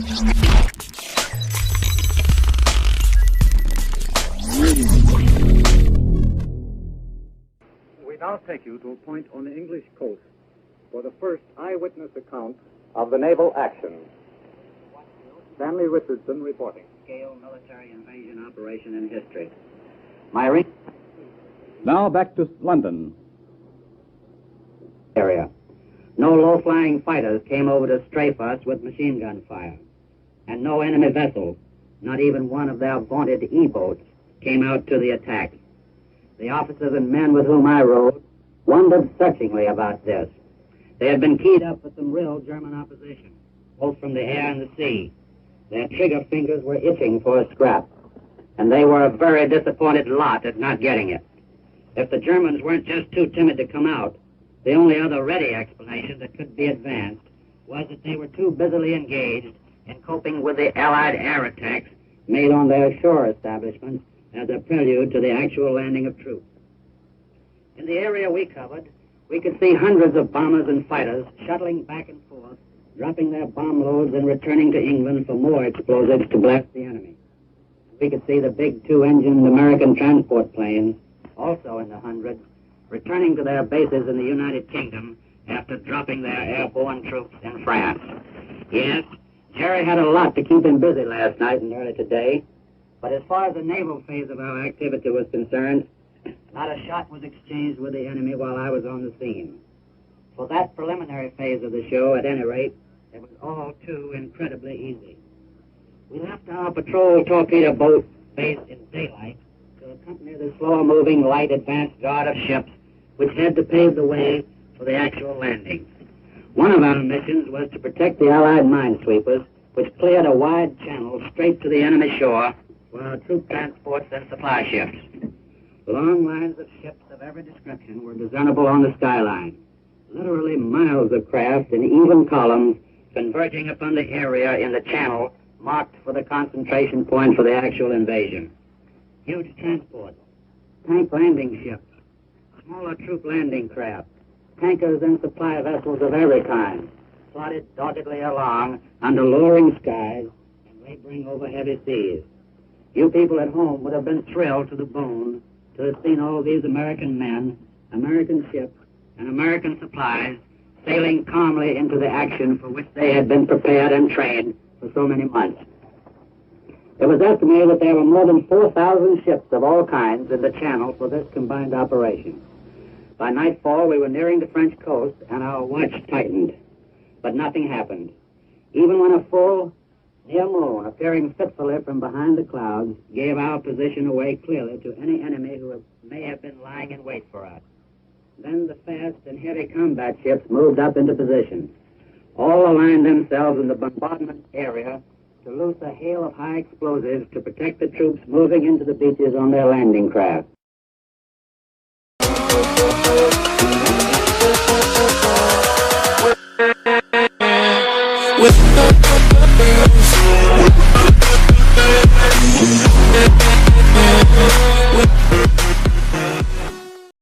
We now take you to a point on the English coast for the first eyewitness account of the naval action. Stanley Richardson reporting. Scale military invasion operation in history. Now back to London. Area. No low-flying fighters came over to strafe us with machine gun fire. And no enemy vessels, not even one of their vaunted E-boats, came out to the attack. The officers and men with whom I rode wondered searchingly about this. They had been keyed up with some real German opposition, both from the air and the sea. Their trigger fingers were itching for a scrap, and they were a very disappointed lot at not getting it. If the Germans weren't just too timid to come out, the only other ready explanation that could be advanced was that they were too busily engaged in coping with the Allied air attacks made on their shore establishments as a prelude to the actual landing of troops. In the area we covered, we could see hundreds of bombers and fighters shuttling back and forth, dropping their bomb loads and returning to England for more explosives to blast the enemy. We could see the big two-engined American transport planes, also in the hundreds, returning to their bases in the United Kingdom after dropping their airborne troops in France. Yes, Jerry had a lot to keep him busy last night and early today, but as far as the naval phase of our activity was concerned, not a shot was exchanged with the enemy while I was on the scene. For that preliminary phase of the show, at any rate, it was all too incredibly easy. We left our patrol torpedo boat based in daylight to accompany the slower-moving light advance guard of ships which had to pave the way for the actual landing. One of our missions was to protect the Allied minesweepers, which cleared a wide channel straight to the enemy shore for our troop transports and supply ships. Long lines of ships of every description were discernible on the skyline, literally miles of craft in even columns converging upon the area in the channel marked for the concentration point for the actual invasion. Huge transports, tank landing ships, smaller troop landing craft, tankers and supply vessels of every kind, plodded doggedly along under lowering skies and laboring over heavy seas. You people at home would have been thrilled to the bone to have seen all these American men, American ships, and American supplies sailing calmly into the action for which they had been prepared and trained for so many months. It was estimated that there were more than 4,000 ships of all kinds in the channel for this combined operation. By nightfall, we were nearing the French coast, and our watch tightened. But nothing happened. Even when a full, near moon, appearing fitfully from behind the clouds, gave our position away clearly to any enemy who may have been lying in wait for us. Then the fast and heavy combat ships moved up into position. All aligned themselves in the bombardment area to loose a hail of high explosives to protect the troops moving into the beaches on their landing craft. With